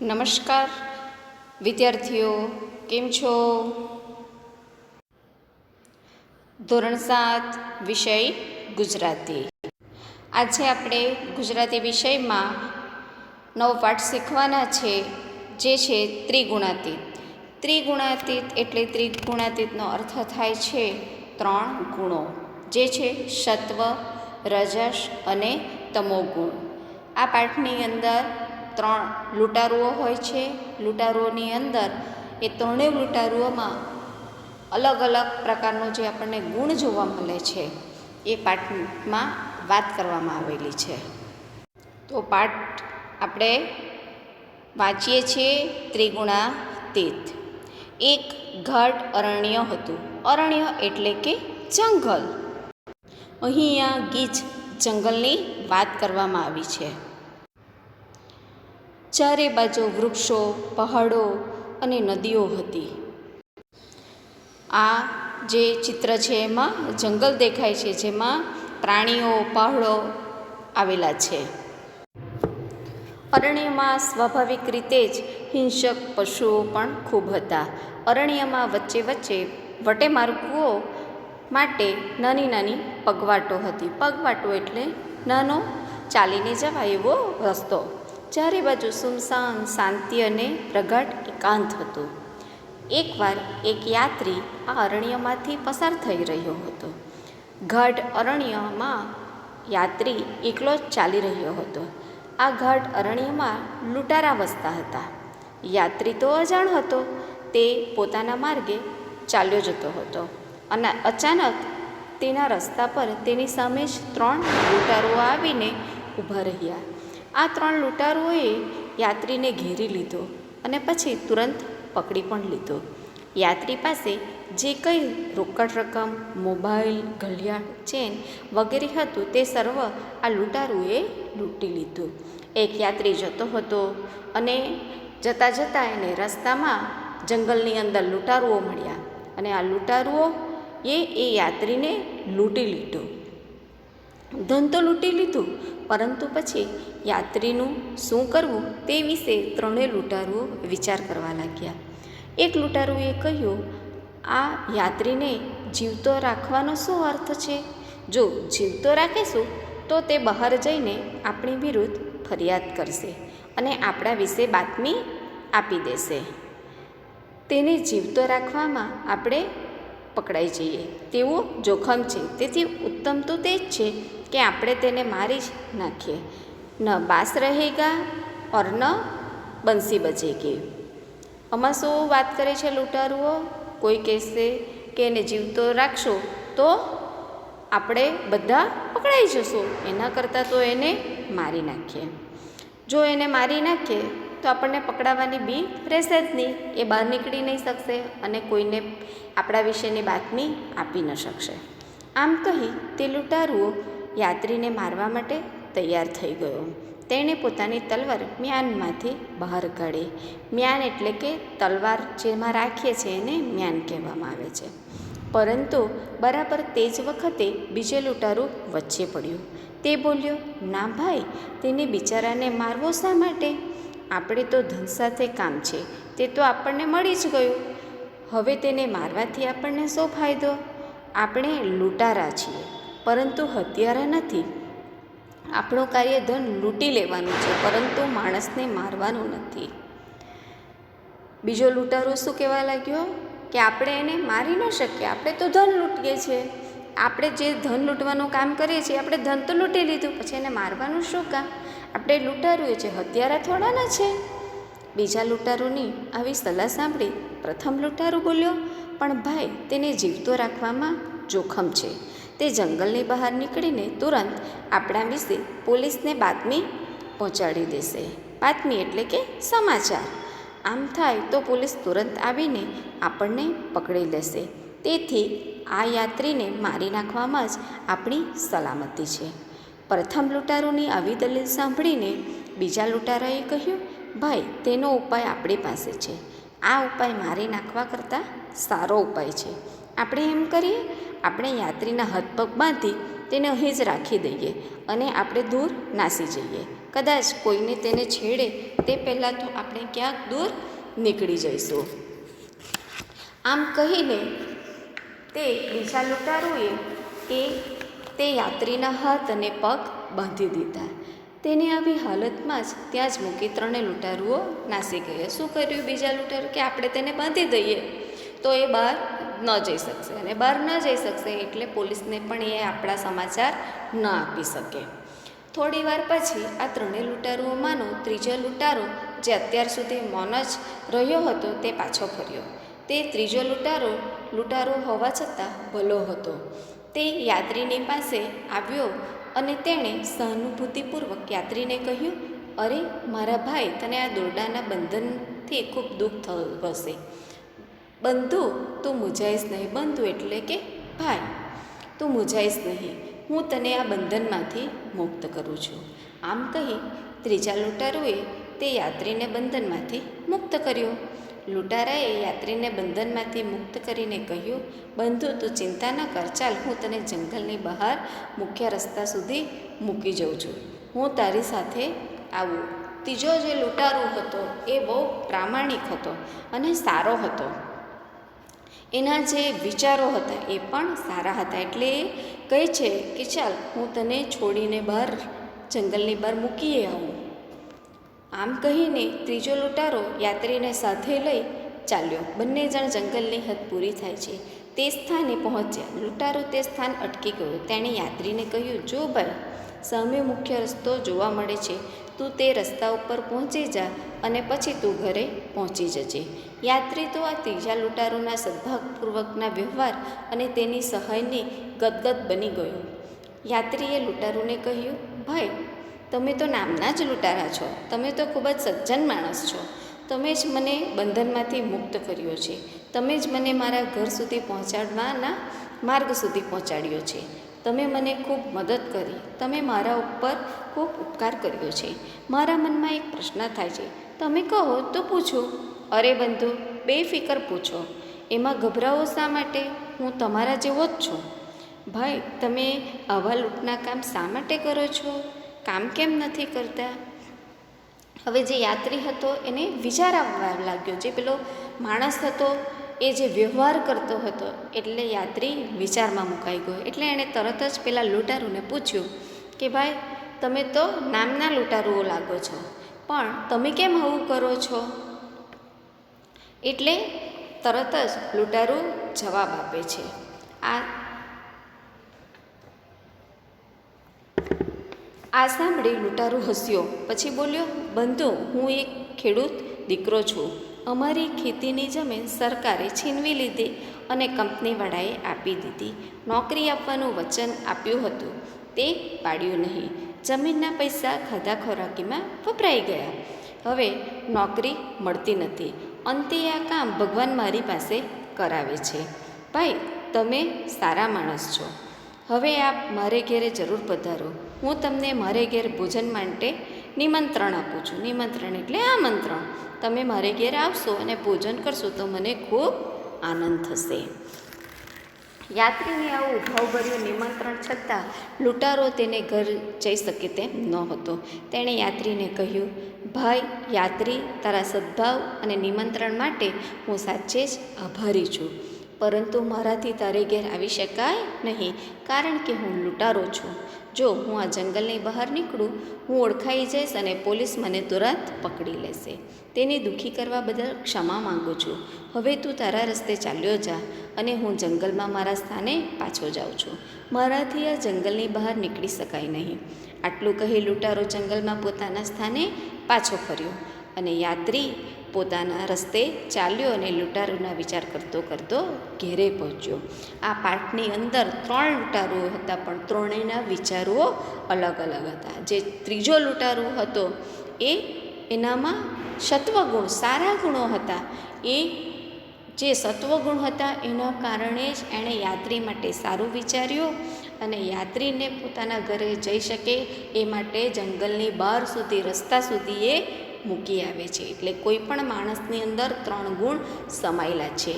નમસ્કાર વિદ્યાર્થીઓ, કેમ છો? ધોરણ 7 વિષય ગુજરાતી. આજે આપણે ગુજરાતી વિષયમાં નવો પાઠ શીખવાના છે, જે છે ત્રિગુણાતીત. ત્રિગુણાતીત એટલે ત્રિગુણાતીતનો અર્થ થાય છે 3 ગુણો, જે છે સત્વ, રજસ અને તમોગુણ. આ પાઠની અંદર 3 લૂંટારુઓ હોય છે. લૂંટારુઓની અંદર એ ત્રણેય લૂંટારુઓમાં અલગ અલગ પ્રકારનો જે આપણને ગુણ જોવા મળે છે એ પાઠમાં વાત કરવામાં આવેલી છે. તો પાઠ આપણે વાંચીએ છીએ. ત્રિગુણાતીત. એક ગાઢ અરણ્ય હતું. અરણ્ય એટલે કે જંગલ. અહીંયા ગીચ જંગલની વાત કરવામાં આવી છે. ચારે બાજુ વૃક્ષો, પહાડો અને નદીઓ હતી. આ જે ચિત્ર છે એમાં જંગલ દેખાય છે, જેમાં પ્રાણીઓ, પહાડો આવેલા છે. અરણ્યમાં સ્વાભાવિક રીતે જ હિંસક પશુઓ પણ ખૂબ હતા. અરણ્યમાં વચ્ચે વચ્ચે વટેમાર્ગો માટે નાની નાની પગવાટો હતી. પગવાટો એટલે નાનો ચાલીને જવાય એવો રસ્તો. ચારે બાજુ સુમસાન, શાંતિ અને પ્રગાઢ એકાંત હતું. એકવાર એક યાત્રી આ અરણ્યમાંથી પસાર થઈ રહ્યો હતો. ગાઢ અરણ્યમાં યાત્રી એકલો જ ચાલી રહ્યો હતો. આ ગાઢ અરણ્યમાં લૂંટારા વસતા હતા. યાત્રી તો અજાણ હતો. તે પોતાના માર્ગે ચાલ્યો જતો હતો અને અચાનક તેના રસ્તા પર તેની સામે જ 3 લૂંટારુઓ આવીને ઊભા રહ્યા. આ 3 લૂંટારુઓએ યાત્રીને ઘેરી લીધો અને પછી તુરંત પકડી પણ લીધો. યાત્રી પાસે જે કંઈ રોકડ રકમ, મોબાઈલ, ઘડિયાળ, ચેન વગેરે હતું તે સર્વ આ લૂંટારુએ લૂંટી લીધું. એક યાત્રી જતો હતો અને જતાં જતાં એને રસ્તામાં જંગલની અંદર લૂંટારુઓ મળ્યા અને આ લૂંટારુઓ એ યાત્રીને લૂંટી લીધો. ધન તો લૂંટી લીધું, પરંતુ પછી યાત્રીનું શું કરવું તે વિશે 3 લૂંટારુઓ વિચાર કરવા લાગ્યા. એક લૂંટારુએ કહ્યું, આ યાત્રીને જીવતો રાખવાનો શું અર્થ છે? જો જીવતો રાખીશું તો તે બહાર જઈને આપણી વિરુદ્ધ ફરિયાદ કરશે અને આપણા વિશે બાતમી આપી દેશે. તેને જીવતો રાખવામાં આપણે પકડાઈ જઈએ તેવું જોખમ છે. તેથી ઉત્તમ તો તે જ છે કે આપણે તેને મારી જ નાખીએ. ન બાસ રહેગા ઓર ન બંસી બચેગી. આમાં શું વાત કરે છે લૂંટારુઓ? કોઈ કહેશે કે એને જીવતો રાખશો તો આપણે બધા પકડાઈ જશું, એના કરતાં તો એને મારી નાખીએ. જો એને મારી નાખીએ તો આપણને પકડાવાની બી રહેશે જ નહીં. એ બહાર નીકળી નહીં શકશે અને કોઈને આપણા વિશેની બાતમી આપી ન શકશે. આમ કહી તે લૂંટારુઓ યાત્રીને મારવા માટે તૈયાર થઈ ગયો. તેણે પોતાની તલવાર મ્યાનમાંથી બહાર કાઢી. મ્યાન એટલે કે તલવાર જેમાં રાખીએ છીએ એને મ્યાન કહેવામાં આવે છે. પરંતુ બરાબર તે જ વખતે બીજો લૂંટારુ વચ્ચે પડ્યો. તે બોલ્યો, ના ભાઈ, તેને બિચારાને મારવો શા માટે? આપણે તો ધન સાથે કામ છે, તે તો આપણને મળી જ ગયું. હવે તેને મારવાથી આપણને શું ફાયદો? આપણે લૂંટારા છીએ, પરંતુ હત્યારા નથી. આપણું કાર્ય ધન લૂંટી લેવાનું છે, પરંતુ માણસને મારવાનું નથી. બીજો લૂંટારો શું કહેવા લાગ્યો કે આપણે એને મારી ન શકીએ, આપણે તો ધન લૂંટીએ છીએ. આપણે જે ધન લૂંટવાનું કામ કરીએ છીએ, આપણે ધન તો લૂંટી લીધું, પછી એને મારવાનું શું કામ? આપણે લૂંટારુએ છે, હત્યારા થોડાના છે. બીજા લૂંટારુની આવી સલાહ સાંભળી પ્રથમ લૂંટારુ બોલ્યો, પણ ભાઈ, તેને જીવતો રાખવામાં જોખમ છે. તે જંગલની બહાર નીકળીને તુરંત આપણા વિશે પોલીસને બાતમી પહોંચાડી દેશે. બાતમી એટલે કે સમાચાર. આમ થાય તો પોલીસ તુરંત આવીને આપણને પકડી લેશે. તેથી આ યાત્રીને મારી નાખવામાં જ આપણી સલામતી છે. પ્રથમ લૂંટારુની આવી દલીલ સાંભળીને બીજા લૂંટારાએ કહ્યું, ભાઈ, તેનો ઉપાય આપણી પાસે છે. આ ઉપાય મારી નાખવા કરતાં સારો ઉપાય છે. આપણે એમ કરીએ, આપણે યાત્રીના હાથ પગ બાંધી તેને અહીં જ રાખી દઈએ અને આપણે દૂર નાસી જઈએ. કદાચ કોઈને તેને છેડે તે પહેલાં તો આપણે ક્યાંક દૂર નીકળી જઈશું. આમ કહીને તે બીજા લૂંટારુએ તે યાત્રીના હાથ અને પગ બાંધી દીધા. તેને આવી હાલતમાં જ ત્યાં જ મૂકી ત્રણે લૂંટારુઓ નાસી ગયા. શું કર્યું બીજા લૂંટારું કે આપણે તેને બાંધી દઈએ તો એ બહાર ન જઈ શકશે, અને બહાર ન જઈ શકશે એટલે પોલીસને પણ એ આપણા સમાચાર ન આપી શકે. થોડી વાર પછી આ ત્રણેય લૂંટારુઓમાંનો ત્રીજો લૂંટારો, જે અત્યાર સુધી મૌન જ રહ્યો હતો, તે પાછો ફર્યો. તે ત્રીજો લૂંટારો હોવા છતાં ભલો હતો. તે યાત્રીની પાસે આવ્યો અને તેણે સહાનુભૂતિપૂર્વક યાત્રીને કહ્યું, અરે મારા ભાઈ, તને આ દોરડાના બંધનથી ખૂબ દુઃખ થયું હશે. બંધુ તું મૂંઝાઈશ નહીં. બંધુ એટલે કે ભાઈ, તું મૂંઝાઈશ નહીં, હું તને આ બંધનમાંથી મુક્ત કરું છું. આમ કહી ત્રીજા લૂંટારુએ તે યાત્રીને બંધનમાંથી મુક્ત કર્યો. લૂંટારાએ યાત્રીને બંધનમાંથી મુક્ત કરીને કહ્યું, બંધુ તું ચિંતા ન કર, ચાલ હું તને જંગલની બહાર મુખ્ય રસ્તા સુધી મૂકી જાઉં છું, હું તારી સાથે આવું. ત્રીજો જે લૂંટારો હતો એ બહુ પ્રામાણિક હતો અને સારો હતો. એના જે વિચારો હતા એ પણ સારા હતા. એટલે એ કહે છે કે ચાલ હું તને છોડીને બહાર જંગલની બહાર મૂકીએ આવું. આમ કહીને ત્રીજો લૂંટારો યાત્રીને સાથે લઈ ચાલ્યો. બંને જણ જંગલની હદ પૂરી થાય છે તે સ્થાને પહોંચ્યા. લૂંટારો તે સ્થાન અટકી ગયો. તેણે યાત્રીને કહ્યું, જો ભાઈ, સામે મુખ્ય રસ્તો જોવા મળે છે, તું તે રસ્તા ઉપર પહોંચી જા અને પછી તું ઘરે પહોંચી જજે. યાત્રી તો આ ત્રીજા લૂંટારોના સદભાવપૂર્વકના વ્યવહાર અને તેની સહાયની ગદગદ બની ગયો. યાત્રીએ લૂંટારુને કહ્યું, ભાઈ, તમે તો નામના જ લૂંટારા છો, તમે તો ખૂબ જ સજ્જન માણસ છો. તમે જ મને બંધનમાંથી મુક્ત કર્યો છે, તમે જ મને મારા ઘર સુધી પહોંચાડવાના માર્ગ સુધી પહોંચાડ્યો છે, તમે મને ખૂબ મદદ કરી, તમે મારા ઉપર ખૂબ ઉપકાર કર્યો છે. મારા મનમાં એક પ્રશ્ન થાય છે, તમે કહો તો પૂછો. અરે બંધુ, બેફિકર પૂછો, એમાં ગભરાવો શા માટે? હું તમારા જેવો જ છું. ભાઈ, તમે આવા લૂંટના કામ શા માટે કરો છો? કામ કેમ નથી કરતા? હવે જે યાત્રી હતો એને વિચાર આવવા લાગ્યો. જે પેલો માણસ હતો એ જે વ્યવહાર કરતો હતો, એટલે યાત્રી વિચારમાં મુકાઈ ગયો. એટલે એણે તરત જ પેલા લૂંટારુને પૂછ્યું કે ભાઈ, તમે તો નામના લૂંટારુઓ લાગો છો, પણ તમે કેમ આવું કરો છો? એટલે તરત જ લૂંટારુ જવાબ આપે છે. આ સાંભળી લૂંટારુ હસ્યો. પછી બોલ્યો, બંધુ, હું એક ખેડૂત દીકરો છું. અમારી ખેતીની જમીન સરકારે છીનવી લીધી અને કંપનીવાળાએ આપી દીધી. નોકરી આપવાનું વચન આપ્યું હતું તે પાડ્યું નહીં. જમીનના પૈસા ખાધા ખોરાકીમાં વપરાઈ ગયા. હવે નોકરી મળતી નથી. અંતે આ કામ ભગવાન મારી પાસે કરાવે છે. ભાઈ, તમે સારા માણસ છો. હવે આપ મારે ઘેરે જરૂર પધારો. હું તમને મારે ઘેર ભોજન માટે નિમંત્રણ આપું છું. નિમંત્રણ એટલે આમંત્રણ. તમે મારે ઘેર આવશો અને ભોજન કરશો તો મને ખૂબ આનંદ થશે. યાત્રીને આવું ભાવભર્યું નિમંત્રણ છતાં લૂંટારો તેને ઘર જઈ શકે તેમ નહોતો. તેણે યાત્રીને કહ્યું, ભાઈ યાત્રી, તારા સદ્ભાવ અને નિમંત્રણ માટે હું સાચે જ આભારી છું, પરંતુ મારાથી તારે ઘેર આવી શકાય નહીં, કારણ કે હું લૂંટારો છું. જો હું આ જંગલની બહાર નીકળું, હું ઓળખાઈ જઈશ અને પોલીસ મને તુરંત પકડી લેશે. તેને દુઃખી કરવા બદલ ક્ષમા માગું છું. હવે તું તારા રસ્તે ચાલ્યો જા અને હું જંગલમાં મારા સ્થાને પાછો જાઉં છું. મારાથી આ જંગલની બહાર નીકળી શકાય નહીં. આટલું કહી લૂંટારો જંગલમાં પોતાના સ્થાને પાછો ફર્યો અને યાત્રી પોતાના રસ્તે ચાલ્યો અને લૂંટારુના વિચાર કરતો કરતો ઘેરે પહોંચ્યો. આ પાઠની અંદર 3 લૂંટારુઓ હતા, પણ ત્રણેયના વિચારો અલગ અલગ હતા. જે ત્રીજો લૂંટારો હતો એનામાં સત્વગુણ, સારા ગુણો હતા. એ જે સત્વગુણ હતા એના કારણે જ એણે યાત્રી માટે સારું વિચાર્યું અને યાત્રીને પોતાના ઘરે જઈ શકે એ માટે જંગલની બહાર સુધી, રસ્તા સુધી એ મૂકી આવે છે. એટલે કોઈ પણ માણસની અંદર 3 ગુણ સમાયેલા છે.